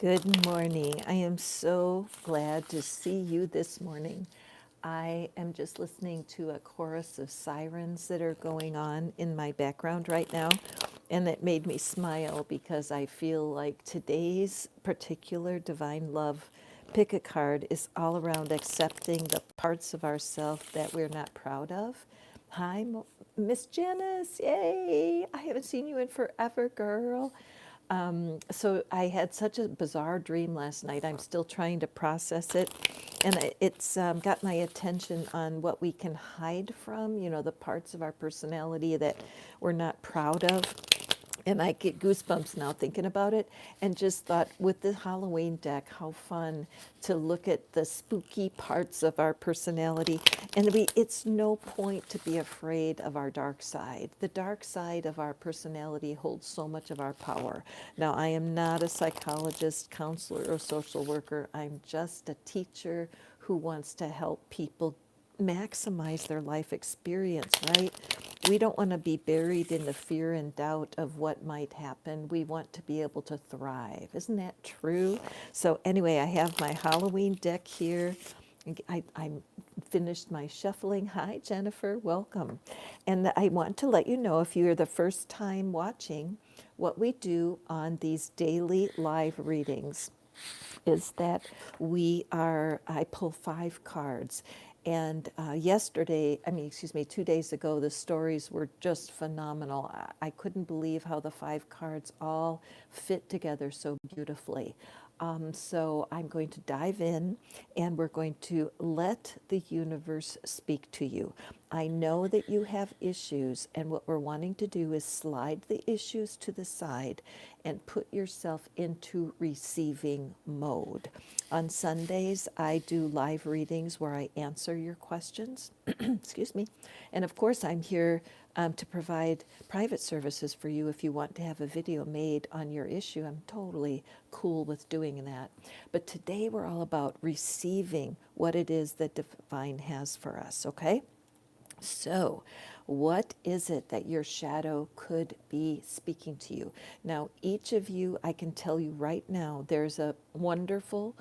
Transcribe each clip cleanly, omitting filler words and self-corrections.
Good morning. I am so glad to see you this morning. I am just listening to a chorus of sirens that are going on in my background right now, and it made me smile because I feel like today's particular divine love pick a card is all around accepting the parts of ourselves that we're not proud of. Hi, Miss Janice. Yay! I haven't seen you in forever, girl. So I had such a bizarre dream last night. I'm still trying to process it. And it's got my attention on what we can hide from, the parts of our personality that we're not proud of. And I get goosebumps now thinking about it, and just thought with the Halloween deck, how fun to look at the spooky parts of our personality. And it's no point to be afraid of our dark side. The dark side of our personality holds so much of our power. Now, I am not a psychologist, counselor, or social worker. I'm just a teacher who wants to help people maximize their life experience, right? We don't want to be buried in the fear and doubt of what might happen. We want to be able to thrive. Isn't that true? So, anyway, I have my Halloween deck here. I finished my shuffling. Hi, Jennifer. Welcome. And I want to let you know, if you're the first time watching, what we do on these daily live readings is that I pull 5 cards. And yesterday, excuse me, 2 days ago, the stories were just phenomenal. I couldn't believe how the 5 cards all fit together so beautifully. So I'm going to dive in, and we're going to let the universe speak to you. I know that you have issues, and what we're wanting to do is slide the issues to the side and put yourself into receiving mode. On Sundays, I do live readings where I answer your questions. Excuse me. And of course, I'm here to provide private services for you. If you want to have a video made on your issue, I'm totally cool with doing that. But today, we're all about receiving what it is that Divine has for us, okay? So, what is it that your shadow could be speaking to you? Now, each of you, I can tell you right now, there's a wonderful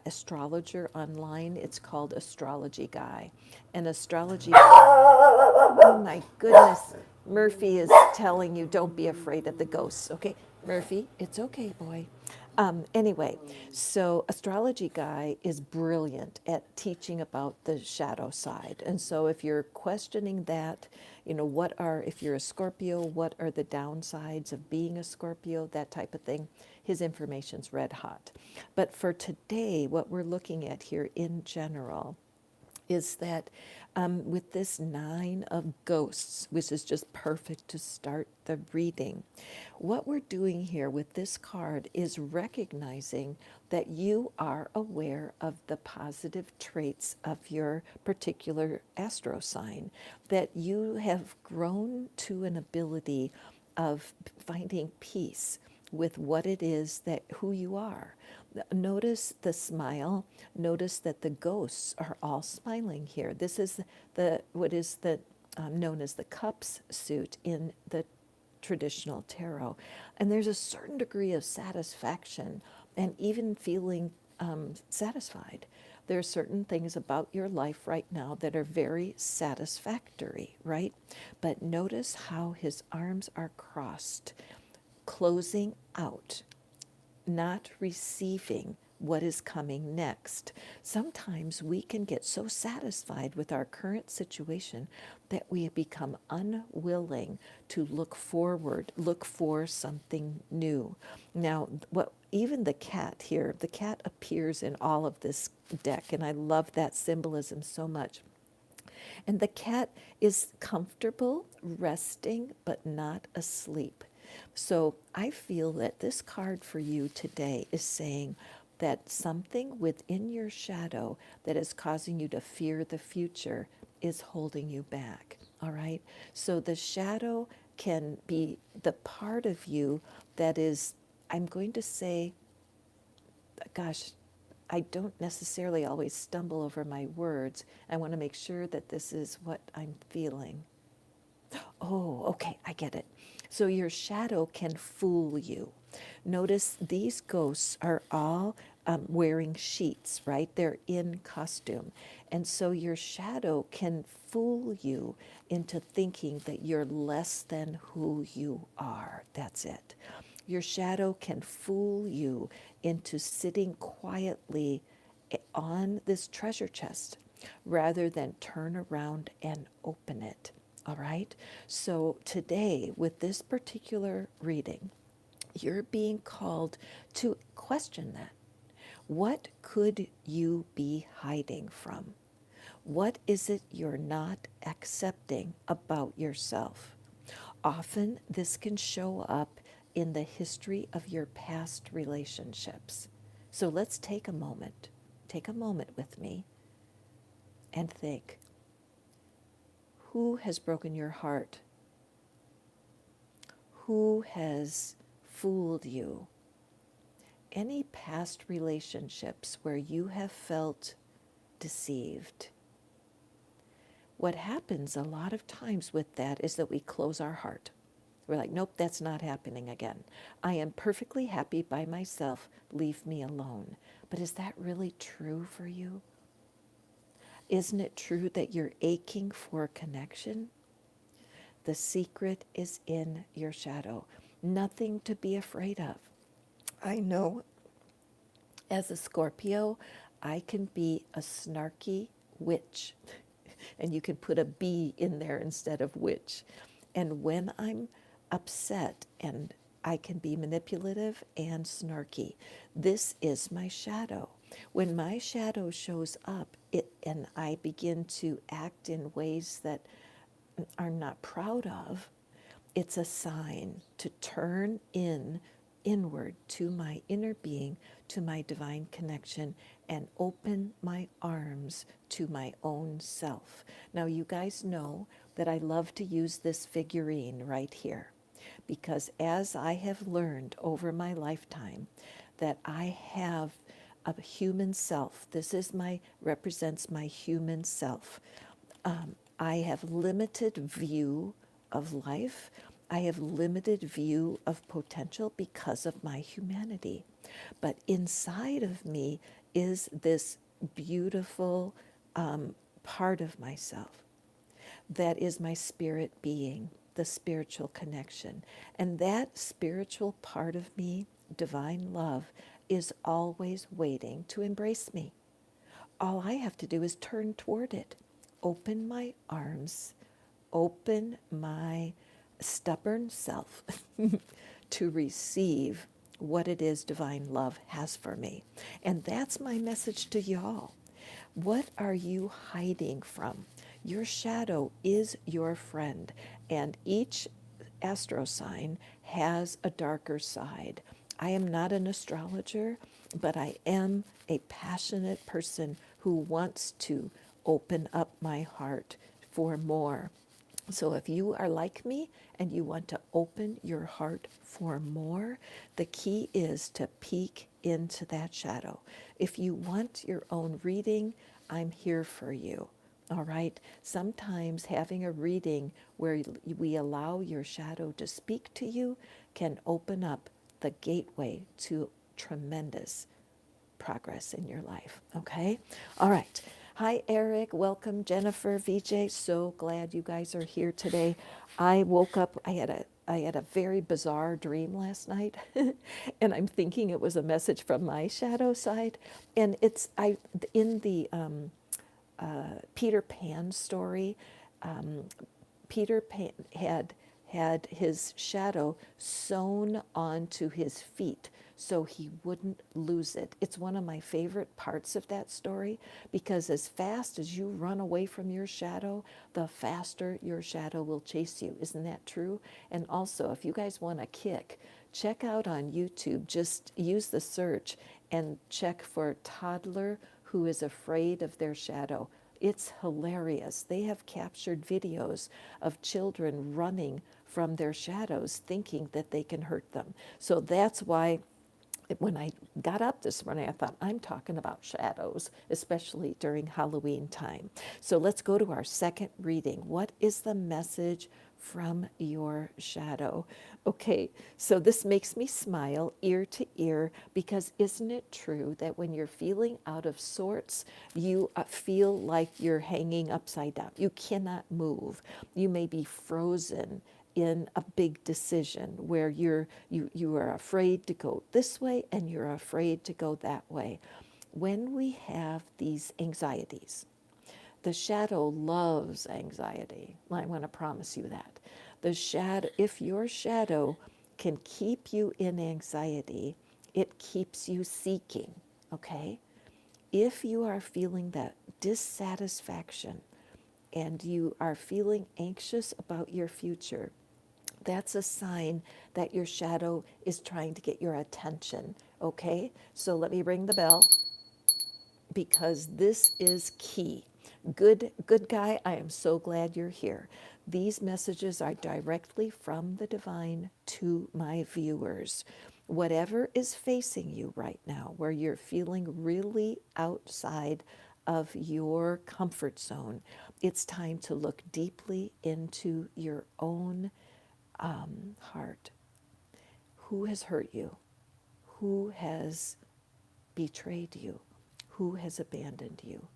astrologer online. It's called Astrology Guy. And Astrology, oh my goodness, Murphy is telling you don't be afraid of the ghosts, okay? Murphy, it's okay, boy. Anyway, so Astrology Guy is brilliant at teaching about the shadow side. And so if you're questioning that, if you're a Scorpio, what are the downsides of being a Scorpio, that type of thing, his information's red hot. But for today, what we're looking at here in general is that with this 9 of Ghosts, which is just perfect to start the reading, what we're doing here with this card is recognizing that you are aware of the positive traits of your particular astro sign, that you have grown to an ability of finding peace with what it is that who you are. Notice the smile. Notice that the ghosts are all smiling here. This is what is known as the cups suit in the traditional tarot, and there's a certain degree of satisfaction and even feeling satisfied. There are certain things about your life right now that are very satisfactory, right? But notice how his arms are crossed, closing out, not receiving what is coming next. Sometimes we can get so satisfied with our current situation that we become unwilling to look forward, look for something new. Now, even the cat here, the cat appears in all of this deck, and I love that symbolism so much. And the cat is comfortable, resting, but not asleep. So I feel that this card for you today is saying that something within your shadow that is causing you to fear the future is holding you back. All right? So the shadow can be the part of you that is, I'm going to say, gosh, I don't necessarily always stumble over my words. I want to make sure that this is what I'm feeling. Oh, okay, I get it. So your shadow can fool you. Notice these ghosts are all wearing sheets, right? They're in costume. And so your shadow can fool you into thinking that you're less than who you are. That's it. Your shadow can fool you into sitting quietly on this treasure chest rather than turn around and open it. All right? So today, with this particular reading, you're being called to question that. What could you be hiding from? What is it you're not accepting about yourself? Often, this can show up in the history of your past relationships. So let's take a moment. Take a moment with me and think, who has broken your heart? Who has fooled you? Any past relationships where you have felt deceived? What happens a lot of times with that is that we close our heart. We're like, nope, that's not happening again. I am perfectly happy by myself. Leave me alone. But is that really true for you? Isn't it true that you're aching for connection? The secret is in your shadow. Nothing to be afraid of. I know as a Scorpio, I can be a snarky witch. And you can put a B in there instead of witch. And when I'm upset, and I can be manipulative and snarky, this is my shadow. When my shadow shows up, and I begin to act in ways that are not proud of, it's a sign to turn inward to my inner being, to my divine connection, and open my arms to my own self. Now, you guys know that I love to use this figurine right here, because as I have learned over my lifetime that I have a human self, this is represents my human self. I have limited view of life. I have limited view of potential because of my humanity. But inside of me is this beautiful part of myself that is my spirit being, the spiritual connection. And that spiritual part of me, divine love, is always waiting to embrace me. All I have to do is turn toward it, open my arms, open my stubborn self to receive what it is divine love has for me. And that's my message to y'all. What are you hiding from? Your shadow is your friend, and each astro sign has a darker side. I am not an astrologer, but I am a passionate person who wants to open up my heart for more. So if you are like me and you want to open your heart for more, the key is to peek into that shadow. If you want your own reading, I'm here for you. All right. Sometimes having a reading where we allow your shadow to speak to you can open up the gateway to tremendous progress in your life. Okay. All right. Hi, Eric. Welcome, Jennifer, VJ. So glad you guys are here today. I woke up. I had a very bizarre dream last night, and I'm thinking it was a message from my shadow side. And in the Peter Pan story, Peter Pan had his shadow sewn onto his feet so he wouldn't lose it. It's one of my favorite parts of that story, because as fast as you run away from your shadow, the faster your shadow will chase you. Isn't that true? And also, if you guys want a kick, check out on YouTube, just use the search and check for toddler who is afraid of their shadow. It's hilarious. They have captured videos of children running from their shadows thinking that they can hurt them. So that's why when I got up this morning, I thought, I'm talking about shadows, especially during Halloween time. So let's go to our second reading. What is the message from your shadow? Okay, so this makes me smile ear to ear because isn't it true that when you're feeling out of sorts, you feel like you're hanging upside down? You cannot move. You may be frozen in a big decision where you are afraid to go this way and you're afraid to go that way. When we have these anxieties, the shadow loves anxiety. I want to promise you that. The shadow, if your shadow can keep you in anxiety, it keeps you seeking, okay? If you are feeling that dissatisfaction and you are feeling anxious about your future, that's a sign that your shadow is trying to get your attention, okay? So let me ring the bell because this is key. Good guy, I am so glad you're here. These messages are directly from the divine to my viewers. Whatever is facing you right now, where you're feeling really outside of your comfort zone, it's time to look deeply into your own heart. Who has hurt you? Who has betrayed you? Who has abandoned you?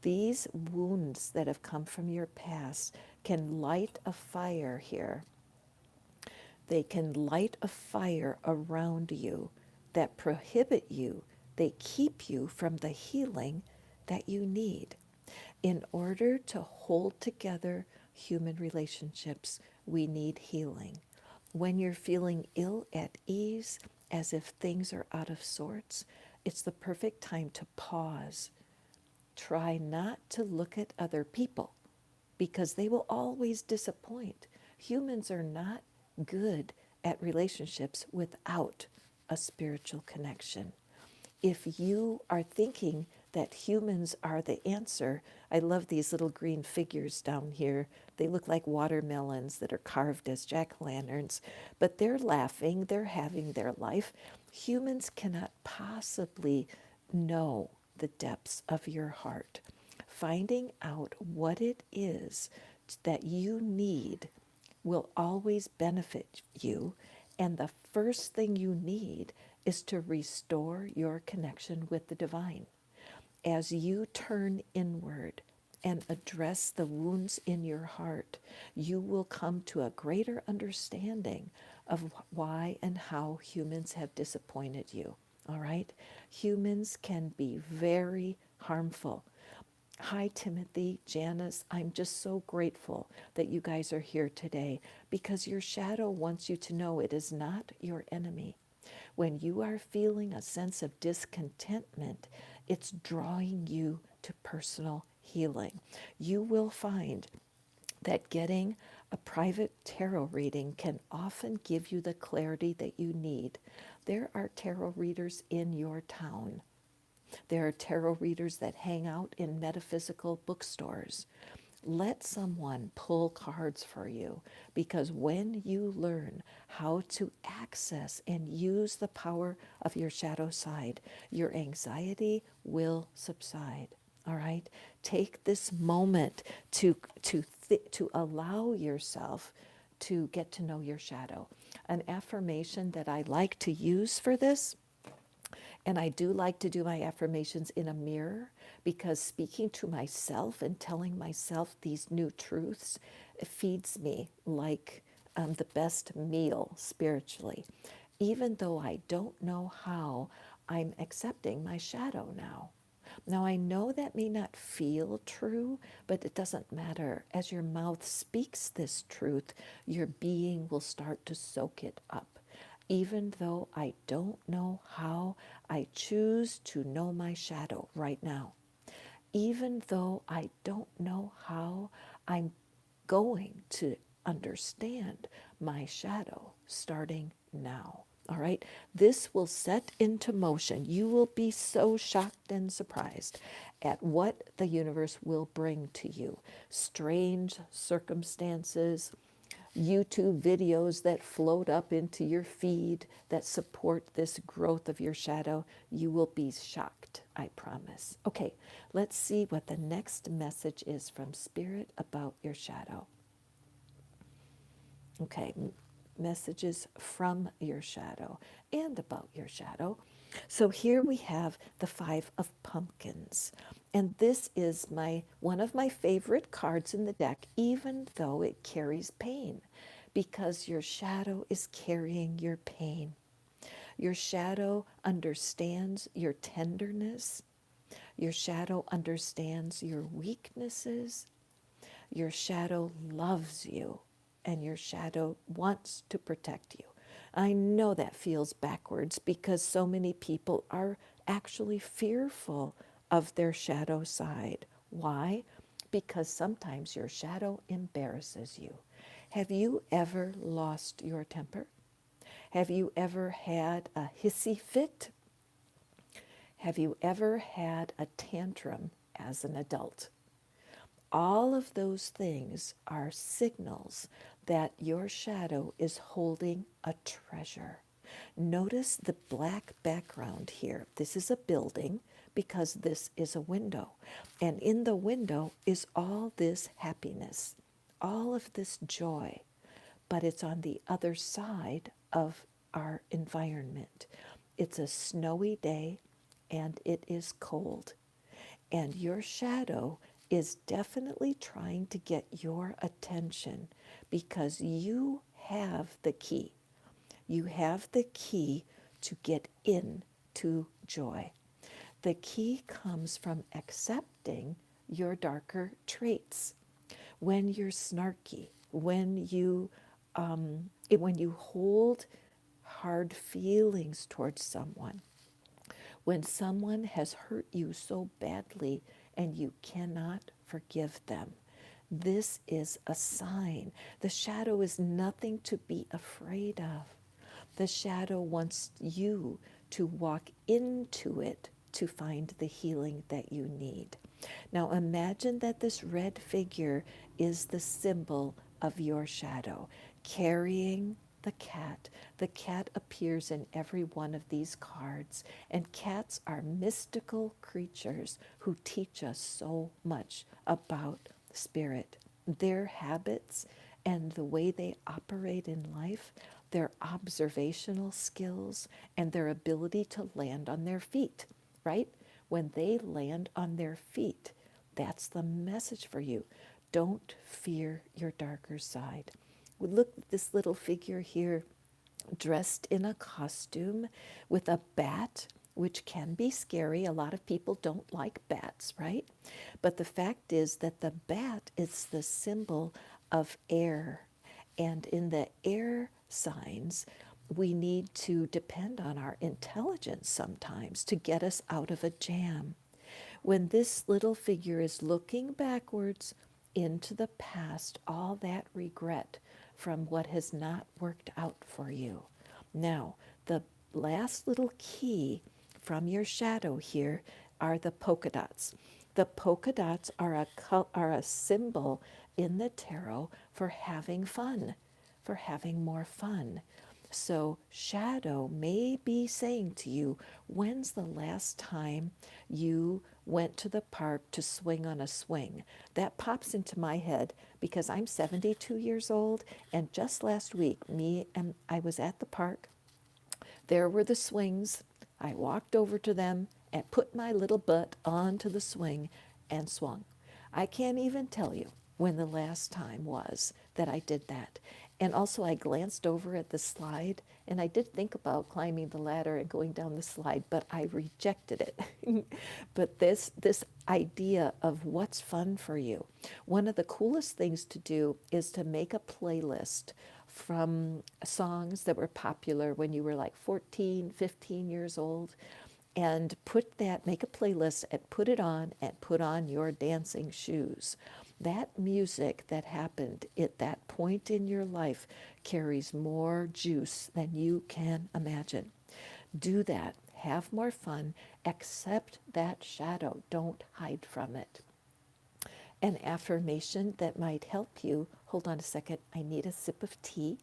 These wounds that have come from your past can light a fire here. They can light a fire around you that prohibit you. They keep you from the healing that you need. In order to hold together human relationships, we need healing. When you're feeling ill at ease, as if things are out of sorts, it's the perfect time to pause. Try not to look at other people because they will always disappoint. Humans are not good at relationships without a spiritual connection. If you are thinking that humans are the answer, I love these little green figures down here. They look like watermelons that are carved as jack-o'-lanterns, but they're laughing, they're having their life. Humans cannot possibly know the depths of your heart. Finding out what it is that you need will always benefit you. And the first thing you need is to restore your connection with the divine. As you turn inward and address the wounds in your heart, you will come to a greater understanding of why and how humans have disappointed you. All right? Humans can be very harmful. Hi, Timothy, Janice. I'm just so grateful that you guys are here today because your shadow wants you to know it is not your enemy. When you are feeling a sense of discontentment, it's drawing you to personal healing. You will find that getting a private tarot reading can often give you the clarity that you need. There are tarot readers in your town. There are tarot readers that hang out in metaphysical bookstores. Let someone pull cards for you because when you learn how to access and use the power of your shadow side, your anxiety will subside. All right? Take this moment to allow yourself to get to know your shadow. An affirmation that I like to use for this, and I do like to do my affirmations in a mirror because speaking to myself and telling myself these new truths feeds me like the best meal spiritually. Even though I don't know how, I'm accepting my shadow now. Now, I know that may not feel true, but it doesn't matter. As your mouth speaks this truth, your being will start to soak it up. Even though I don't know how, I choose to know my shadow right now. Even though I don't know how, I'm going to understand my shadow starting now. All right, this will set into motion. You will be so shocked and surprised at what the universe will bring to you. Strange circumstances, YouTube videos that float up into your feed that support this growth of your shadow, you will be shocked, I promise. Okay, let's see what the next message is from Spirit about your shadow. Okay, messages from your shadow and about your shadow. So here we have the Five of Pumpkins. And this is one of my favorite cards in the deck, even though it carries pain, because your shadow is carrying your pain. Your shadow understands your tenderness. Your shadow understands your weaknesses. Your shadow loves you, and your shadow wants to protect you. I know that feels backwards because so many people are actually fearful of their shadow side. Why? Because sometimes your shadow embarrasses you. Have you ever lost your temper? Have you ever had a hissy fit? Have you ever had a tantrum as an adult? All of those things are signals that your shadow is holding a treasure. Notice the black background here. This is a building because this is a window. And in the window is all this happiness, all of this joy. But it's on the other side of our environment. It's a snowy day and it is cold. And your shadow is definitely trying to get your attention because you have the key. You have the key to get into joy. The key comes from accepting your darker traits. When you're snarky, when you hold hard feelings towards someone, when someone has hurt you so badly and you cannot forgive them, this is a sign. The shadow is nothing to be afraid of. The shadow wants you to walk into it to find the healing that you need. Now imagine that this red figure is the symbol of your shadow, carrying the cat. The cat appears in every one of these cards, and cats are mystical creatures who teach us so much about spirit. Their habits and the way they operate in life, their observational skills, and their ability to land on their feet, right? When they land on their feet, that's the message for you. Don't fear your darker side. We look at this little figure here dressed in a costume with a bat, which can be scary. A lot of people don't like bats, right? But the fact is that the bat is the symbol of air. And in the air signs, we need to depend on our intelligence sometimes to get us out of a jam. When this little figure is looking backwards into the past, all that regret from what has not worked out for you. Now, the last little key from your shadow here are the polka dots. The polka dots are a symbol in the tarot for having fun, for having more fun. So, shadow may be saying to you, when's the last time you went to the park to swing on a swing? That pops into my head because I'm 72 years old, and just last week, I was at the park. There were the swings. I walked over to them and put my little butt onto the swing and swung. I can't even tell you when the last time was that I did that. And also, I glanced over at the slide, and I did think about climbing the ladder and going down the slide, but I rejected it. But this idea of what's fun for you. One of the coolest things to do is to make a playlist from songs that were popular when you were like 14, 15 years old, and make a playlist and put it on and put on your dancing shoes. That music that happened at that point in your life carries more juice than you can imagine. Do that. Have more fun. Accept that shadow. Don't hide from it. An affirmation that might help you. Hold on a second. I need a sip of tea.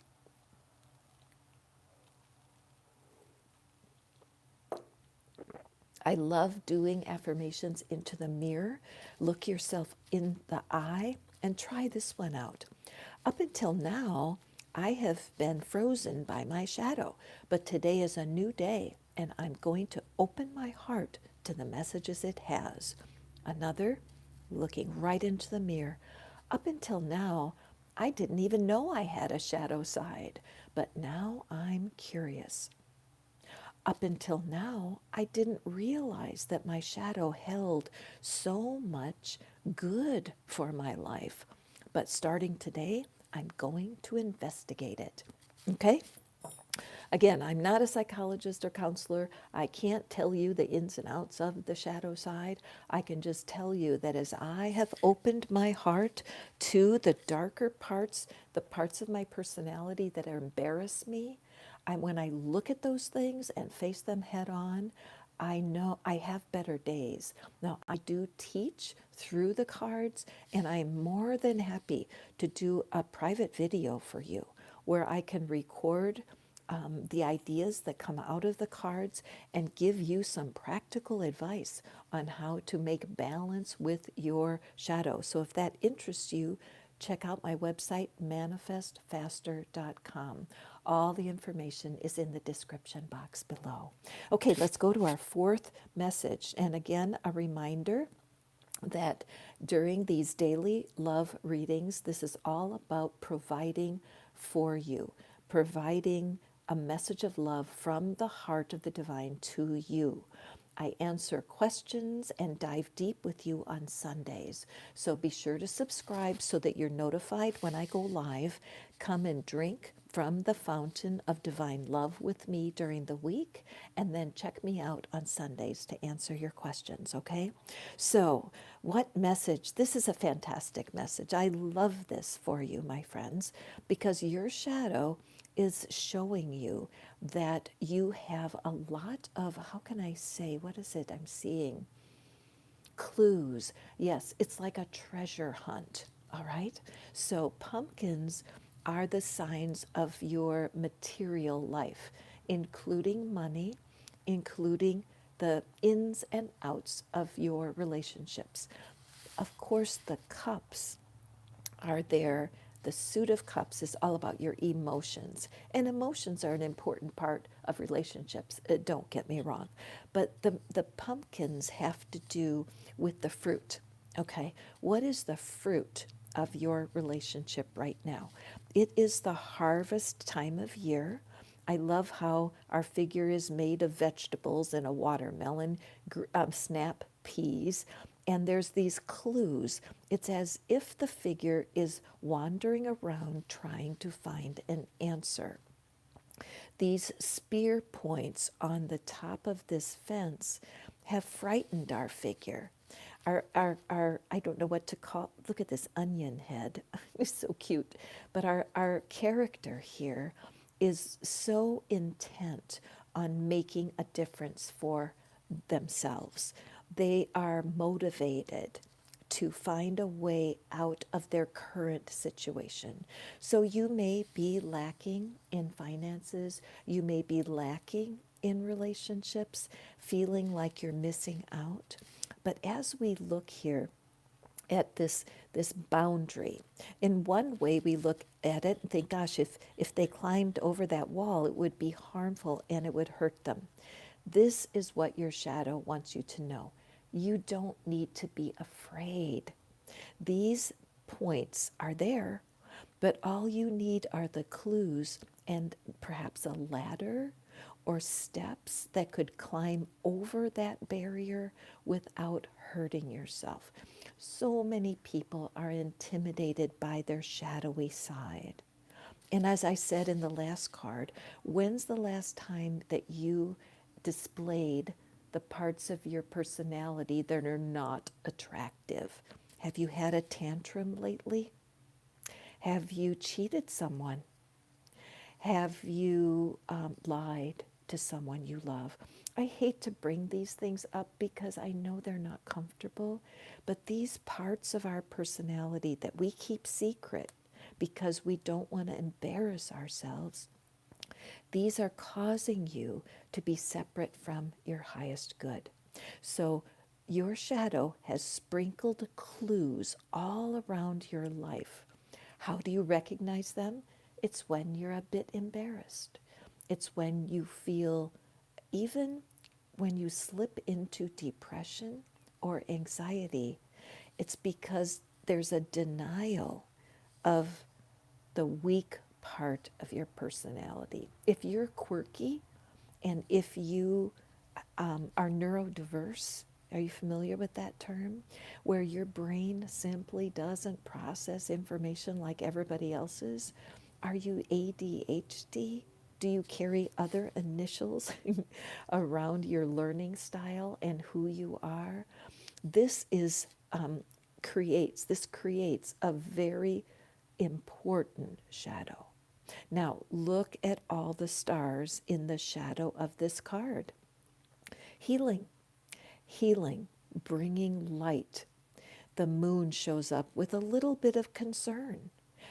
I love doing affirmations into the mirror. Look yourself in the eye and try this one out. Up until now, I have been frozen by my shadow, but today is a new day and I'm going to open my heart to the messages it has. Another, looking right into the mirror. Up until now, I didn't even know I had a shadow side, but now I'm curious. Up until now, I didn't realize that my shadow held so much good for my life. But starting today, I'm going to investigate it. Okay? Again, I'm not a psychologist or counselor. I can't tell you the ins and outs of the shadow side. I can just tell you that as I have opened my heart to the darker parts, the parts of my personality that embarrass me, when I look at those things and face them head on, I know I have better days. Now, I do teach through the cards, and I'm more than happy to do a private video for you where I can record the ideas that come out of the cards and give you some practical advice on how to make balance with your shadow. So if that interests you, check out my website, manifestfaster.com. All the information is in the description box below. Okay, let's go to our fourth message. And again, a reminder that during these daily love readings, this is all about providing for you, providing a message of love from the heart of the divine to you. I answer questions and dive deep with you on Sundays. So be sure to subscribe so that you're notified when I go live. Come and drink from the fountain of divine love with me during the week, and then check me out on Sundays to answer your questions, okay? So, what message? This is a fantastic message. I love this for you, my friends, because your shadow is showing you that you have a lot of, how can I say, what is it I'm seeing? Clues. Yes, it's like a treasure hunt. All right. So pumpkins are the signs of your material life, including money, including the ins and outs of your relationships. Of course, the cups are there. The suit of cups is all about your emotions, and emotions are an important part of relationships. Don't get me wrong, but the pumpkins have to do with the fruit. Okay, what is the fruit of your relationship right now? It is the harvest time of year. I love how our figure is made of vegetables and a watermelon, snap peas, and there's these clues. It's as if the figure is wandering around trying to find an answer. These spear points on the top of this fence have frightened our figure. Our I don't know what to call, look at this onion head. It's so cute. But our character here is so intent on making a difference for themselves. They are motivated to find a way out of their current situation. So you may be lacking in finances, you may be lacking in relationships, feeling like you're missing out. But as we look here at this boundary, in one way we look at it and think, gosh, if they climbed over that wall, it would be harmful and it would hurt them. This is what your shadow wants you to know. You don't need to be afraid. These points are there, but all you need are the clues and perhaps a ladder or steps that could climb over that barrier without hurting yourself. So many people are intimidated by their shadowy side. And as I said in the last card, when's the last time that you displayed the parts of your personality that are not attractive? Have you had a tantrum lately? Have you cheated someone? Have you lied? to someone you love. I hate to bring these things up because I know they're not comfortable, but these parts of our personality that we keep secret because we don't want to embarrass ourselves, these are causing you to be separate from your highest good. So your shadow has sprinkled clues all around your life. How do you recognize them? It's when you're a bit embarrassed. It's when you feel, even when you slip into depression or anxiety, it's because there's a denial of the weak part of your personality. If you're quirky and if you are neurodiverse, are you familiar with that term? Where your brain simply doesn't process information like everybody else's. Are you ADHD? Do you carry other initials around your learning style and who you are? This is creates a very important shadow. Now look at all the stars in the shadow of this card. Healing, healing, bringing light. The moon shows up with a little bit of concern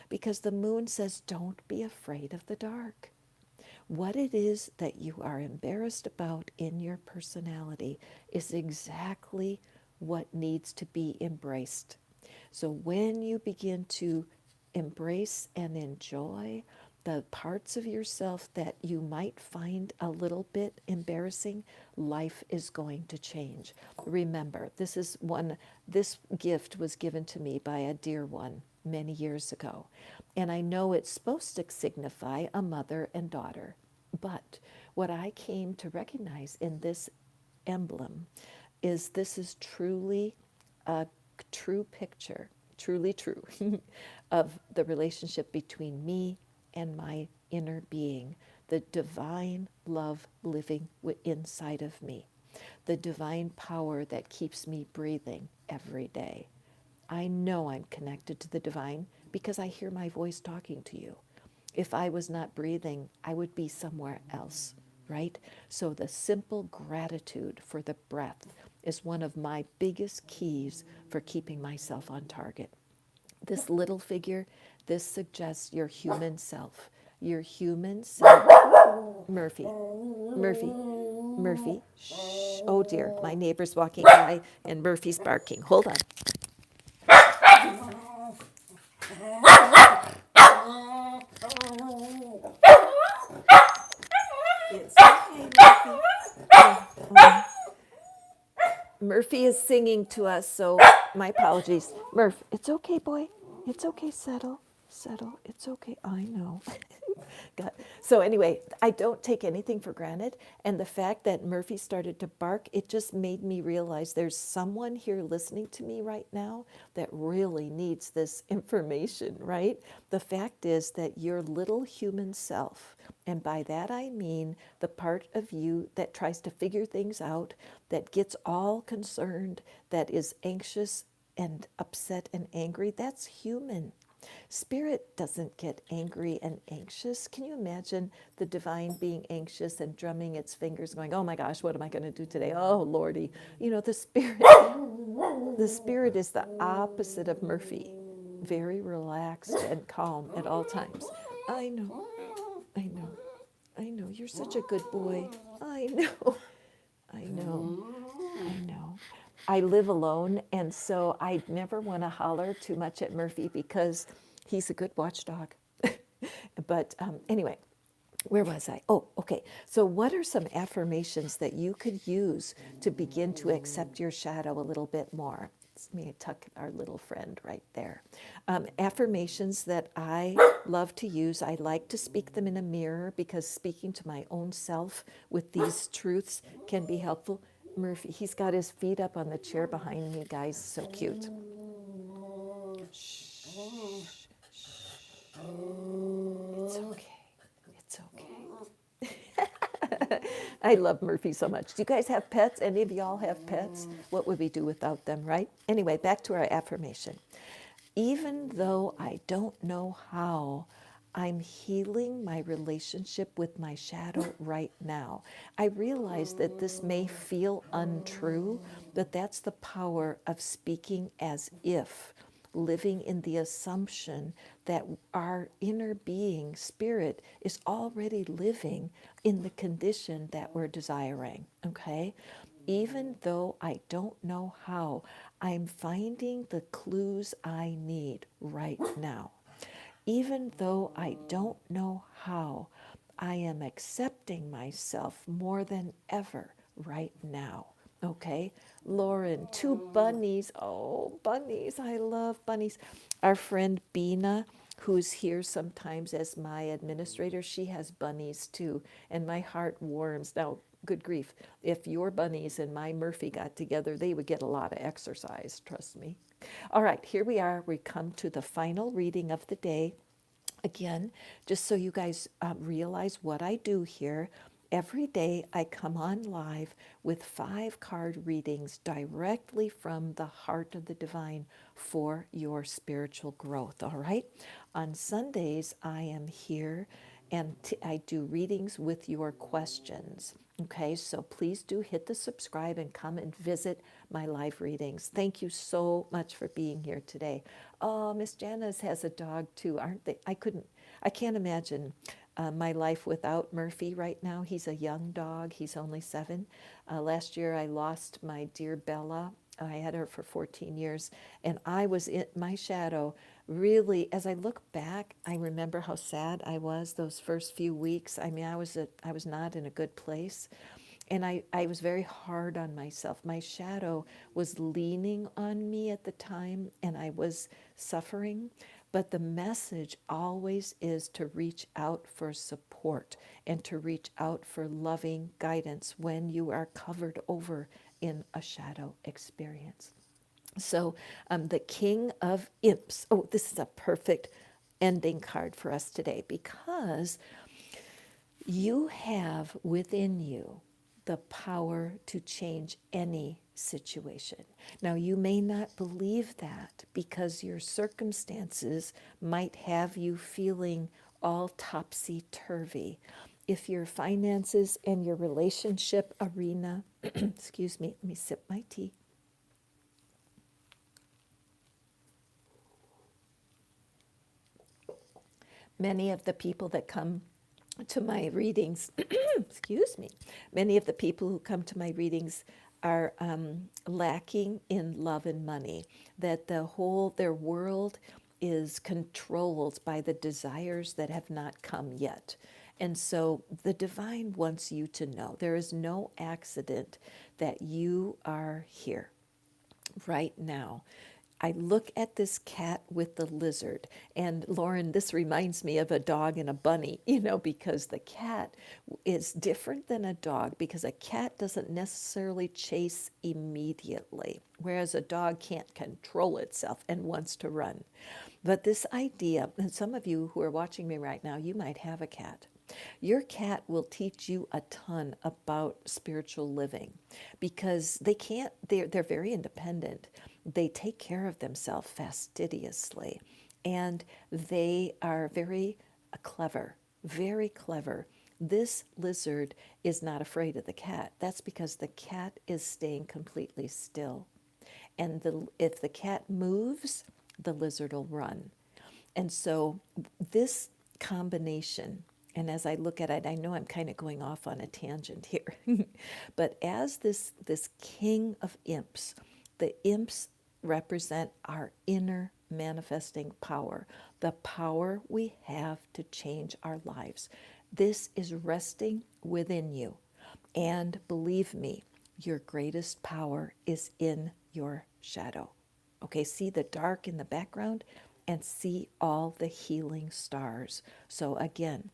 because the moon says, don't be afraid of the dark. What it is that you are embarrassed about in your personality is exactly what needs to be embraced. So when you begin to embrace and enjoy the parts of yourself that you might find a little bit embarrassing, life is going to change. Remember, this gift was given to me by a dear one many years ago. And I know it's supposed to signify a mother and daughter. But what I came to recognize in this emblem is this is truly a true picture, truly true, of the relationship between me and my inner being, the divine love living inside of me, the divine power that keeps me breathing every day. I know I'm connected to the divine because I hear my voice talking to you. If I was not breathing, I would be somewhere else, right? So the simple gratitude for the breath is one of my biggest keys for keeping myself on target. This little figure, this suggests your human self. Your human self. Murphy, Murphy, Murphy. Shh. Oh dear, my neighbor's walking by and Murphy's barking. Hold on. It's okay, Murphy. Oh. Murphy is singing to us, so my apologies. Murph, it's okay, boy. It's okay, settle, settle. It's okay. I know. God. So anyway, I don't take anything for granted. And the fact that Murphy started to bark, it just made me realize there's someone here listening to me right now that really needs this information, right? The fact is that your little human self, and by that I mean the part of you that tries to figure things out, that gets all concerned, that is anxious and upset and angry, that's human. Spirit doesn't get angry and anxious. Can you imagine the divine being anxious and drumming its fingers, going, "Oh my gosh, what am I going to do today? Oh Lordy." You know, the spirit is the opposite of Murphy. Very relaxed and calm at all times. I know. I know. I know. You're such a good boy. I know. I know. I know. I live alone, and so I never want to holler too much at Murphy because he's a good watchdog. But anyway, where was I? Oh, okay. So, what are some affirmations that you could use to begin to accept your shadow a little bit more? Let me tuck our little friend right there. Affirmations that I love to use, I like to speak them in a mirror because speaking to my own self with these truths can be helpful. Murphy, he's got his feet up on the chair behind me, guys. So cute. Shh. It's okay. It's okay. I love Murphy so much. Do you guys have pets? Any of y'all have pets? What would we do without them, right? Anyway, back to our affirmation. Even though I don't know how, I'm healing my relationship with my shadow right now. I realize that this may feel untrue, but that's the power of speaking as if, living in the assumption that our inner being, spirit, is already living in the condition that we're desiring, okay? Even though I don't know how, I'm finding the clues I need right now. Even though I don't know how, I am accepting myself more than ever right now. Okay, Lauren, two bunnies. Oh, bunnies. I love bunnies. Our friend Bina, who's here sometimes as my administrator, she has bunnies too. And my heart warms. Now, good grief, if your bunnies and my Murphy got together, they would get a lot of exercise, trust me. All right, here we are. We come to the final reading of the day. Again, just so you guys realize what I do here, every day I come on live with 5 card readings directly from the heart of the divine for your spiritual growth. All right. On Sundays, I am here and I do readings with your questions. Okay, so please do hit the subscribe and come and visit my live readings. Thank you so much for being here today. Oh, Miss Janice has a dog too, aren't they? I can't imagine my life without Murphy right now. He's a young dog. He's only 7. Last year I lost my dear Bella. I had her for 14 years, and I was in my shadow. Really, as I look back, I remember how sad I was those first few weeks. I mean, I was not in a good place. And I was very hard on myself. My shadow was leaning on me at the time, and I was suffering. But the message always is to reach out for support and to reach out for loving guidance when you are covered over in a shadow experience. So, the King of Imps. Oh, this is a perfect ending card for us today because you have within you the power to change any situation. Now, you may not believe that because your circumstances might have you feeling all topsy turvy. If your finances and your relationship arena, excuse me, let me sip my tea. Many of the people that come to my readings, excuse me, many of the people who come to my readings are lacking in love and money, that their world is controlled by the desires that have not come yet. And so the divine wants you to know there is no accident that you are here right now. I look at this cat with the lizard, and Lauren, this reminds me of a dog and a bunny, because the cat is different than a dog because a cat doesn't necessarily chase immediately, whereas a dog can't control itself and wants to run. But this idea, and some of you who are watching me right now, you might have a cat. Your cat will teach you a ton about spiritual living because they're very independent. They take care of themselves fastidiously, and they are very clever, very clever. This lizard is not afraid of the cat. That's because the cat is staying completely still. And if the cat moves, the lizard will run. And so this combination, and as I look at it, I know I'm kind of going off on a tangent here, but as this king of imps, the imps represent our inner manifesting power, the power we have to change our lives. This is resting within you. And believe me, your greatest power is in your shadow. Okay, see the dark in the background and see all the healing stars. So, again,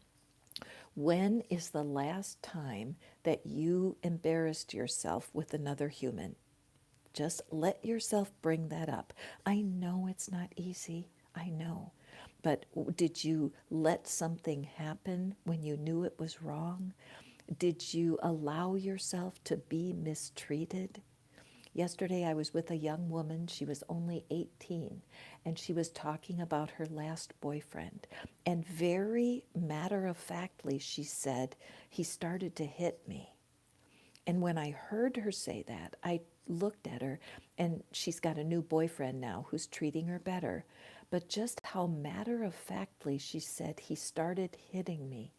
when is the last time that you embarrassed yourself with another human? Just let yourself bring that up. I know it's not easy. I know. But did you let something happen when you knew it was wrong? Did you allow yourself to be mistreated? Yesterday, I was with a young woman. She was only 18, and she was talking about her last boyfriend. And very matter of factly, she said, he started to hit me. And when I heard her say that, I looked at her, and she's got a new boyfriend now who's treating her better. But just how matter of factly she said, he started hitting me.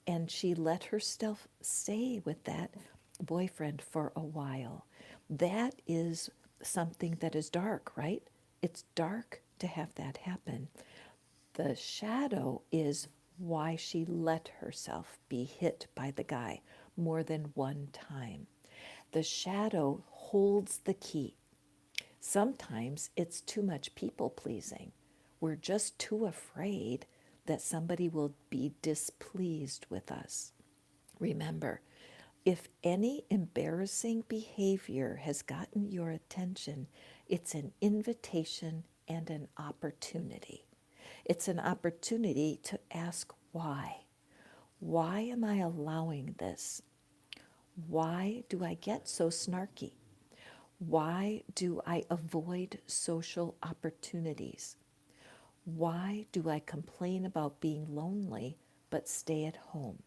And she let herself stay with that boyfriend for a while. That is something that is dark, right? It's dark to have that happen. The shadow is why she let herself be hit by the guy more than one time. The shadow holds the key. Sometimes it's too much people pleasing. We're just too afraid that somebody will be displeased with us. Remember, if any embarrassing behavior has gotten your attention, it's an invitation and an opportunity. It's an opportunity to ask why. Why am I allowing this? Why do I get so snarky? Why do I avoid social opportunities? Why do I complain about being lonely but stay at home?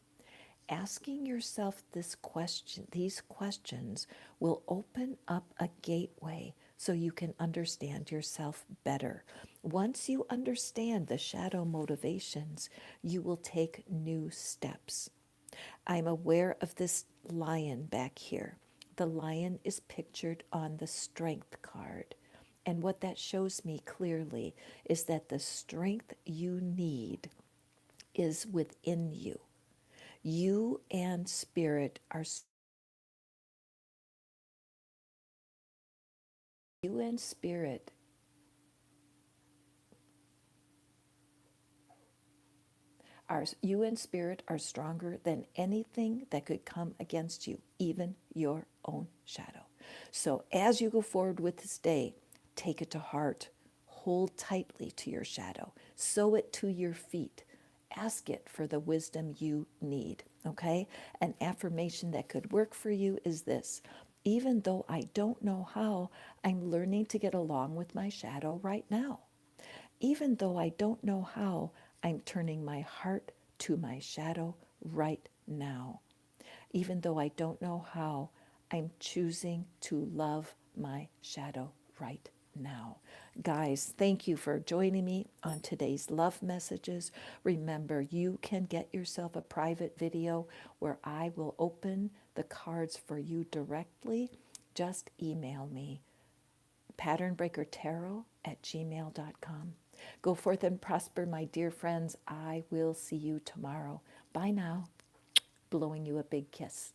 Asking yourself these questions will open up a gateway so you can understand yourself better. Once you understand the shadow motivations, you will take new steps. I'm aware of this lion back here. The lion is pictured on the strength card. And what that shows me clearly is that the strength you need is within you. You and spirit are you and spirit you and spirit are stronger than anything that could come against you, even your own shadow. So as you go forward with this day, take it to heart. Hold tightly to your shadow. Sew it to your feet. Ask it for the wisdom you need, okay? An affirmation that could work for you is this: even though I don't know how, I'm learning to get along with my shadow right now. Even though I don't know how, I'm turning my heart to my shadow right now. Even though I don't know how, I'm choosing to love my shadow right now. Guys, thank you for joining me on today's love messages. Remember, you can get yourself a private video where I will open the cards for you directly. Just email me, patternbreakertarot@gmail.com. Go forth and prosper, my dear friends. I will see you tomorrow. Bye now. Blowing you a big kiss.